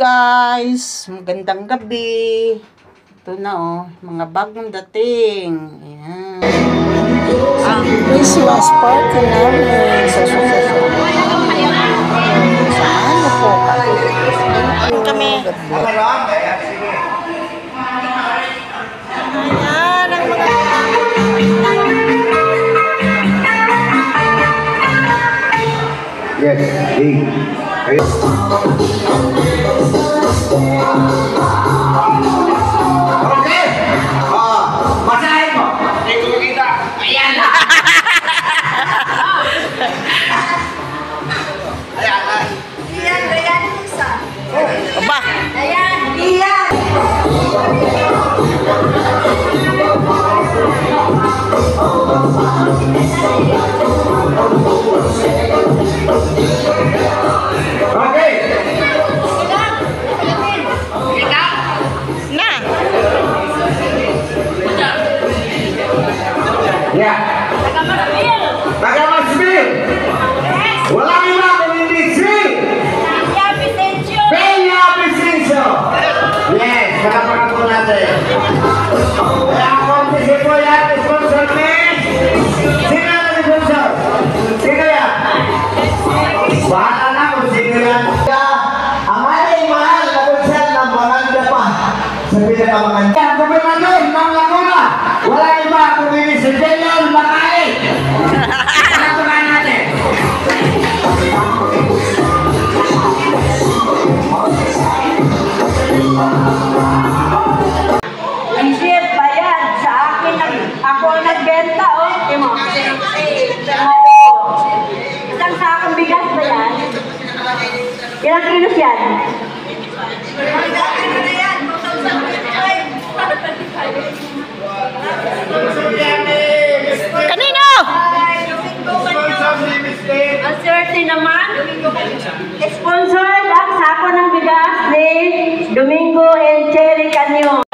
guys, magandang gabi. Ito na mga bagong dating. Ayan. Ang Christmas party namin sa susunod. Saan na po kami? Ayan ang mga yes, big. Okay. Masahin mo. Hindi ko makita. Ayan na. Ayan. Ayan, isa. Aba. Ayan, iyan. Okay. Na. Yeah. Taga-Masbil. Walang iba kung hindi si Peña Vicencio. Yes, nakapangat po natin. Kaya ako ang tisipo yan, sponsor ni sino ang sponsor? Sino yan? Bahala na kung sino yan. Ang ating mahal na konser ng Barangga pa sa pinakamaganda. Ang gobernador ng Laguna, walang iba kung hindi si General Macae. Pagkatunan natin. Isip, bayad. Sa akin, ako ang nagbenta, Imo. Isang sakong bigas ba yan? Ilang kilos yan? Kanino? Ang swerte naman, sponsored ang sako ng bigas ni Domingo and Cherry Canyo.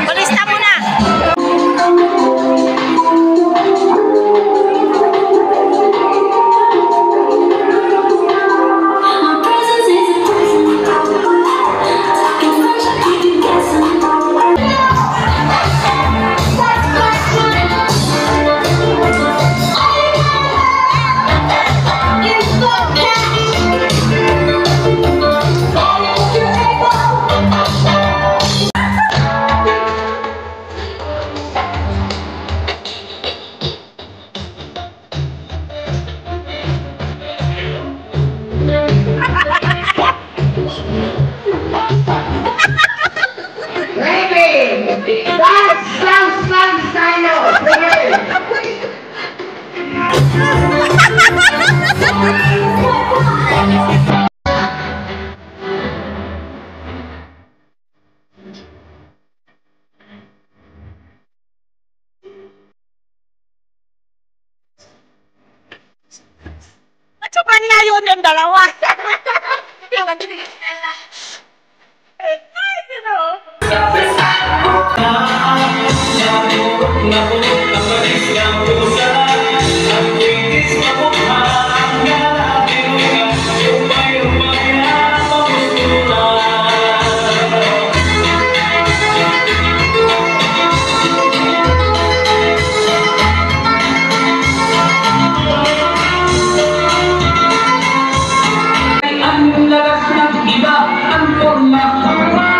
Palista mo na. Coba niya yun yung dalawa.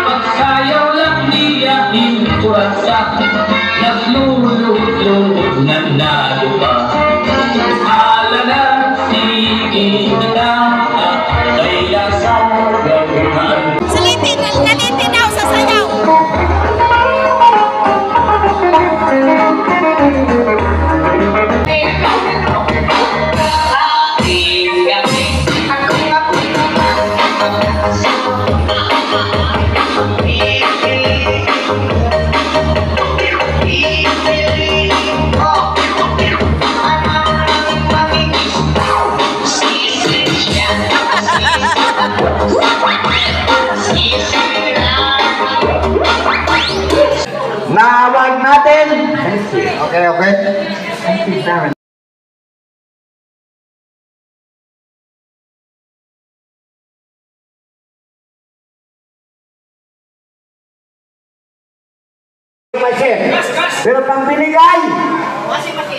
Pagsayaw lang niya, hindi kurasa, naglulunod Okay, okay? Machine. Pero pang binigay,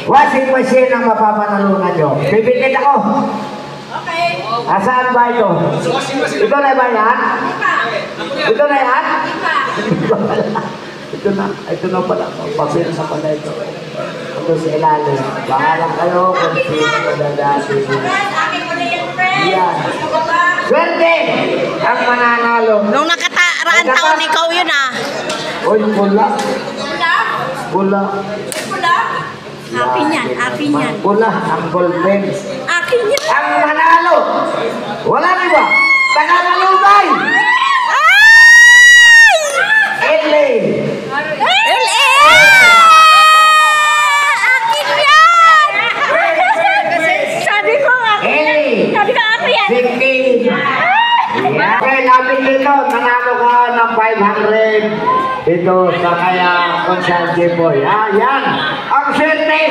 washing machine ang mapapanalunan nyo. Bibigyan ako. Okay. Asaan ba ito? Ito na ba yan? Ito na yan? Ito na pala. Papil sa pala ito. Ito sa ilalim. Bahala kayo kung sino madadati. Akin ko na yan, friend. Yan. Swerte ang mananalo. Nung nakataraan taon, ikaw yun ah. Uy, pula. Pula? Pula. Pula? Akin yan, akin yan. Pula, ang golden. Akin yan. Ang manalo. Wala rin ba? Taga-malugay. Ele. L.A. Akin yan! Sabi ko, akin yan. Ele. Sabi ko, akin yan. Vicky. Okay, lapit dito. Nanalo ka ng 500 dito sa kaya Constante Boy. Yan. Ang swerte.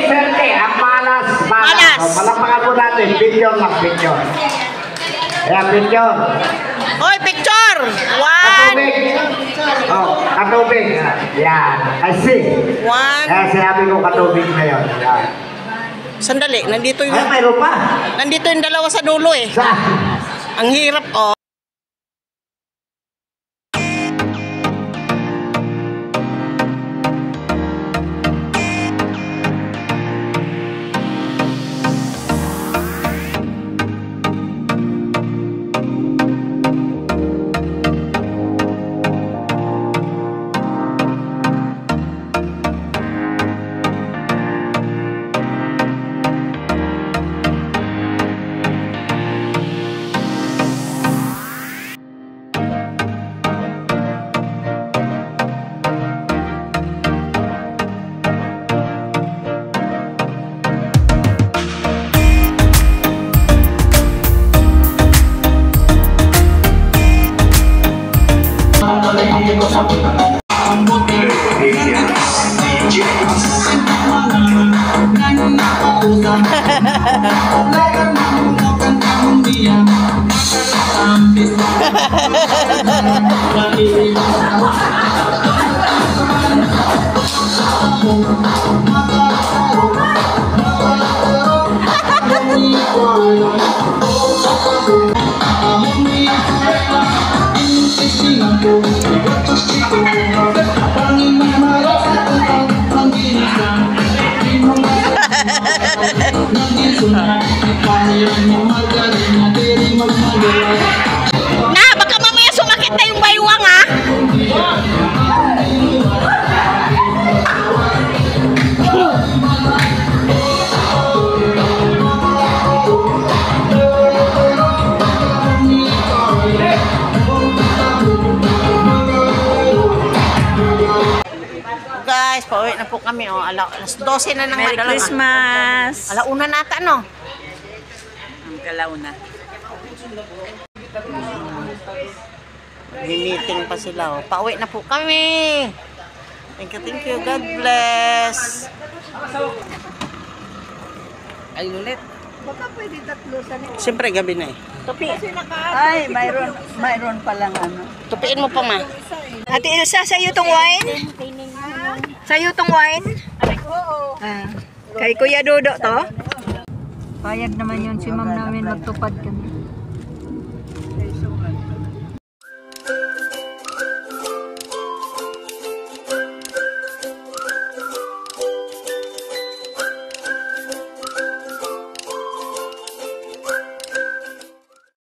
Ang malas. Malas. So, palakpakan po natin. Picture lang, picture. Ayan, picture. Hoy, picture! One, Katubig. Oh, katubig. Yan. I see. one. Kaya sinabi ko katubig na yun. Yan. Sandali, nandito Ay, yung, mayroon pa. nandito yung dalawa sa dulo eh. Sa? Ang hirap oh. Na, baka mamaya sumakit na yung baywang ah. Guys, pauwi na po kami oh. Alas 12 na ng Merry madalang. Christmas. Alauna nata no. Ang galaw na. May meeting pa sila oh. Pauwi na po kami. Thank you. God bless. Ay, ulit. Baka pwede tatlo sa nito. Siyempre gabi na eh. Tupi. Ay, mayroon palang ano. Tupiin mo pa ma. Ate Elsa, sa'yo tong wine? Sa'yo tong wine? Oo. Kay Kuya Dodo to? Payag naman yun si ma'am namin magtupad kami.